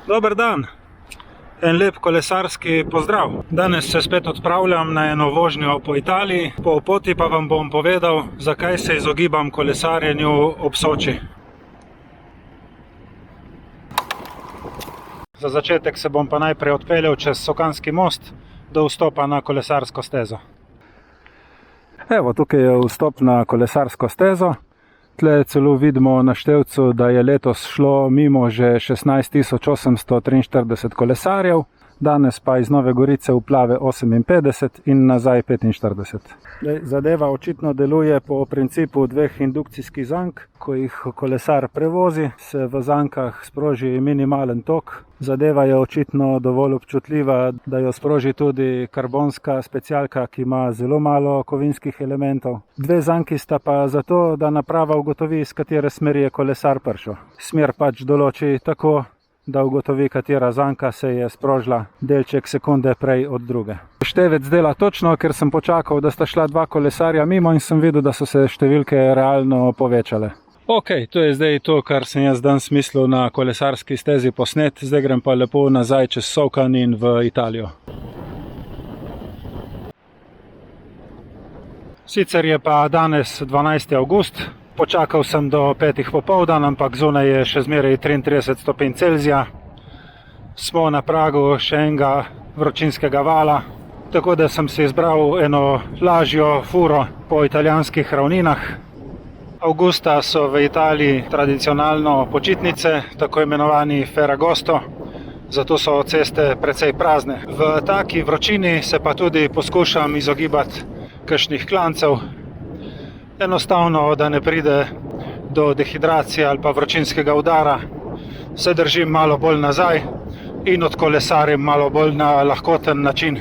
Dober dan, en lep kolesarski pozdrav. Danes se spet odpravljam na eno vožnjo po Italiji, po poti pa vam bom povedal, zakaj se izogibam kolesarjenju ob Soči. Za začetek se bom pa najprej odpeljal čez Sokanski most do vstopa na kolesarsko stezo. Evo, tukaj je vstop na kolesarsko stezo. Tle celo vidimo na števcu, da je letos šlo mimo že 16.843 kolesarjev, danes pa iz Nove Gorice vplave 58 in nazaj 45. Zadeva očitno deluje po principu dveh indukcijskih zank. Ko jih kolesar prevozi, se v zankah sproži minimalen tok. Zadeva je očitno dovolj občutljiva, da jo sproži tudi karbonska specialka, ki ima zelo malo kovinskih elementov. Dve zanki sta pa zato, da naprava ugotovi, iz katere smeri je kolesar prišel. Smer pač določi tako, da ugotovi, katera zanka se je sprožila delček sekunde prej od druge. Števec dela točno, ker sem počakal, da sta šla dva kolesarja mimo in sem videl, da so se številke realno povečale. Ok, to je zdaj to, kar sem jaz danes mislil na kolesarski stezi posnet. Zdaj grem pa lepo nazaj čez Sokan in v Italijo. Sicer je pa danes 12. avgust. Počakal sem do 5. popoldan, ampak zunaj je še zmeraj 33 stopinj Celzija. Smo na pragu še enega vročinskega vala, tako da sem si izbral eno lažjo furo po italijanskih ravninah. Avgusta so v Italiji tradicionalno počitnice, tako imenovani Ferragosto, zato so ceste precej prazne. V taki vročini se pa tudi poskušam izogibati kakšnih klancev, enostavno, da ne pride do dehidracije ali pa vročinskega udara. Se držim malo bolj nazaj in odkolesarim malo bolj na lahkoten način.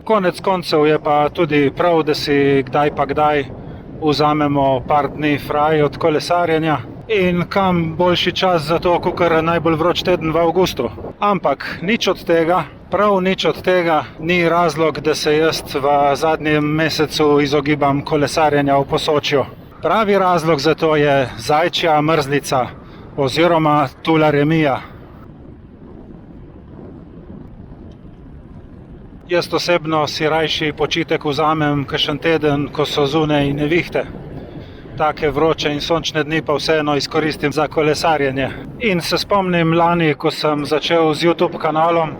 Konec koncev je pa tudi prav, da si kdaj pa kdaj vzamemo par dni fraj od kolesarjenja. In kam boljši čas za to, kakor najbolj vroč teden v avgustu. Ampak nič od tega, prav nič od tega ni razlog, da se jaz v zadnjem mesecu izogibam kolesarjenja v Posočju. Pravi razlog za to je zajčja mrzlica oziroma tularemija. Jaz osebno si rajši počitek vzamem kakšen teden, ko so zunaj nevihte. Take vroče in sončne dni pa vseeno izkoristim za kolesarjenje. In se spomnim lani, ko sem začel z YouTube kanalom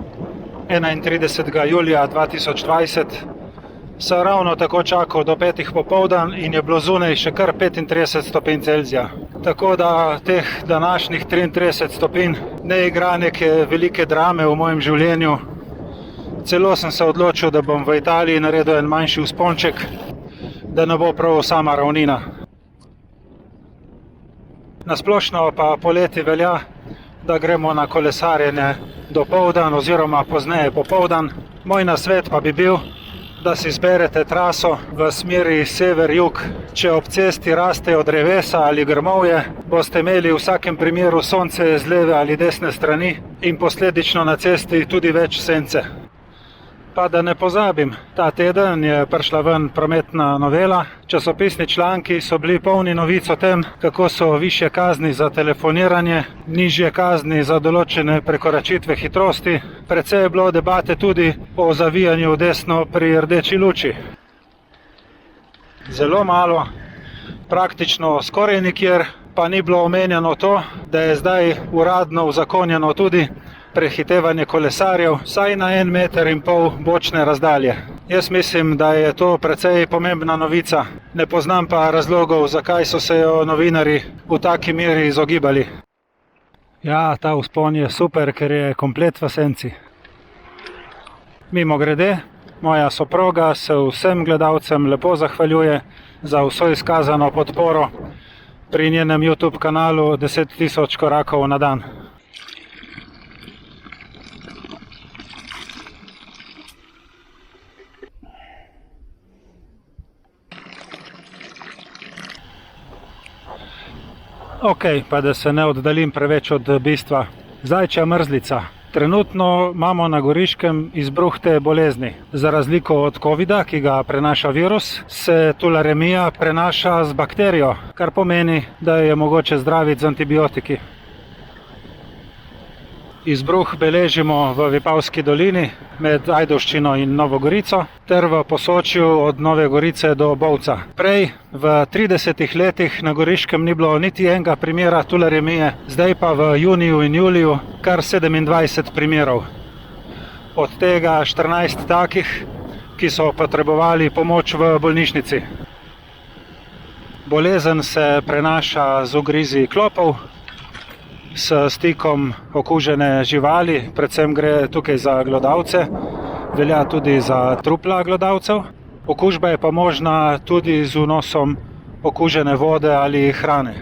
31. julija 2020, sem ravno tako čakal do 5. popoldan in je bilo zunaj še kar 35 stopinj Celzija. Tako da teh današnjih 33 stopinj ne igra neke velike drame v mojem življenju. Celo sem se odločil, da bom v Italiji naredil en manjši vzponček, da ne bo prav sama ravnina. Nasplošno pa poleti velja, da gremo na kolesarjenje dopoldan oziroma pozneje popoldan. Moj nasvet pa bi bil, da si izberete traso v smeri sever-jug. Če ob cesti rastejo drevesa ali grmovje, boste imeli v vsakem primeru sonce z leve ali desne strani in posledično na cesti tudi več sence. Pa da ne pozabim, ta teden je prišla ven prometna novela. Časopisni članki so bili polni novic o tem, kako so višje kazni za telefoniranje, nižje kazni za določene prekoračitve hitrosti. Precej je bilo debate tudi o zavijanju desno pri rdeči luči. Zelo malo, praktično skoraj nikjer, pa ni bilo omenjeno to, da je zdaj uradno uzakonjeno tudi prehitevanje kolesarjev vsaj na 1,5 metra bočne razdalje. Jaz mislim, da je to precej pomembna novica. Ne poznam pa razlogov, zakaj so se jo novinarji v taki meri izogibali. Ja, ta vzpon je super, ker je komplet v senci. Mimogrede, moja soproga se vsem gledalcem lepo zahvaljuje za vso izkazano podporo pri njenem YouTube kanalu 10.000 korakov na dan. Ok, pa da se ne oddaljim preveč od bistva. Zajčja mrzlica. Trenutno imamo na Goriškem izbruh te bolezni. Za razliko od covida, ki ga prenaša virus, se tularemija prenaša z bakterijo, kar pomeni, da je mogoče zdraviti z antibiotiki. Izbruh beležimo v Vipavski dolini med Ajdovščino in Novo Gorico ter v Posočju od Nove Gorice do Bovca. Prej v 30 letih na Goriškem ni bilo niti enega primera tularemije, zdaj pa v juniju in juliju kar 27 primerov. Od tega 14 takih, ki so potrebovali pomoč v bolnišnici. Bolezen se prenaša z ugrizi klopov, s stikom okužene živali, predvsem gre tukaj za glodavce, velja tudi za trupla glodavcev. Okužba je pa možna tudi z vnosom okužene vode ali hrane.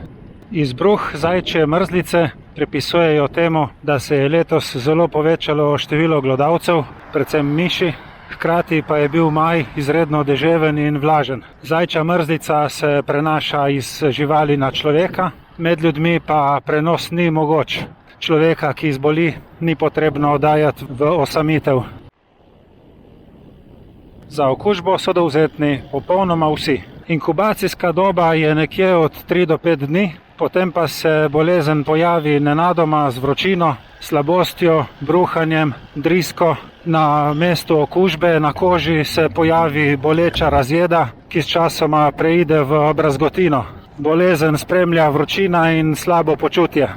Izbruh zajčje mrzlice pripisujejo temu, da se je letos zelo povečalo število glodavcev, predvsem miši, hkrati pa je bil maj izredno deževen in vlažen. Zajčja mrzlica se prenaša iz živali na človeka, med ljudmi pa prenos ni mogoč. Človeka, ki zboli, ni potrebno dajati v osamitev. Za okužbo so dovzetni popolnoma vsi. Inkubacijska doba je nekje od 3 do 5 dni, potem pa se bolezen pojavi nenadoma z vročino, slabostjo, bruhanjem, drisko. Na mestu okužbe na koži se pojavi boleča razjeda, ki sčasoma preide v brazgotino. Bolezen spremlja vročina in slabo počutje.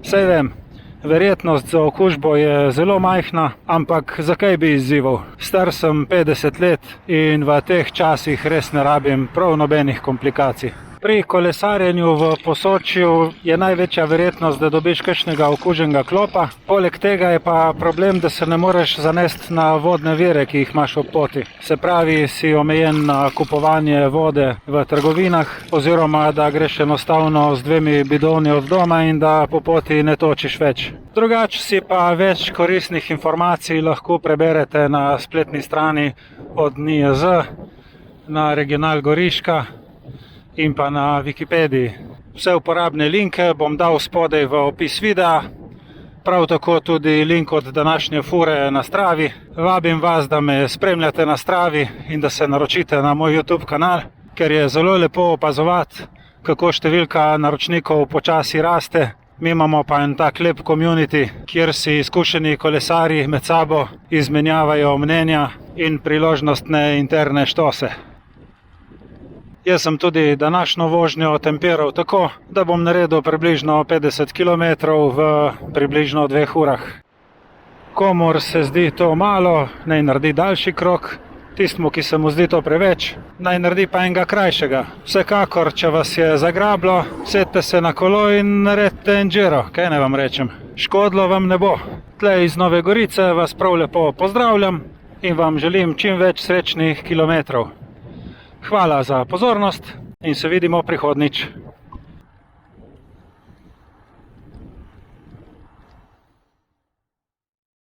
Saj vem, verjetnost za okužbo je zelo majhna, ampak zakaj bi izzival? Star sem 50 let in v teh časih res ne rabim prav nobenih komplikacij. Pri kolesarjenju v Posočju je največja verjetnost, da dobiš kakšnega okuženega klopa. Poleg tega je pa problem, da se ne moreš zanesti na vodne vire, ki jih imaš ob poti. Se pravi, si omejen na kupovanje vode v trgovinah oziroma da greš enostavno z 2 bidoni od doma in da po poti ne točiš več. Drugače si pa več koristnih informacij lahko preberete na spletni strani od NIJZ, na Regional Goriška in pa na Wikipediji. Vse uporabne linke bom dal spodaj v opis videa, prav tako tudi link od današnje fure na Stravi. Vabim vas, da me spremljate na Stravi in da se naročite na moj YouTube kanal, ker je zelo lepo opazovati, kako številka naročnikov počasi raste. Mi imamo pa en tak lep community, kjer si izkušeni kolesarji med sabo izmenjavajo mnenja in priložnostne interne štose. Jaz sem tudi današnjo vožnjo tempiral tako, da bom naredil približno 50 km v približno 2 urah. Komur se zdi to malo, naj naredi daljši krog, tistmu, ki se mu zdi to preveč, naj naredi pa enega krajšega. Vsekakor, če vas je zagrablo, sedite se na kolo in naredite enduro, kaj naj vam rečem. Škodilo vam ne bo. Tle iz Nove Gorice vas prav lepo pozdravljam in vam želim čim več srečnih kilometrov. Hvala za pozornost in se vidimo prihodnjič.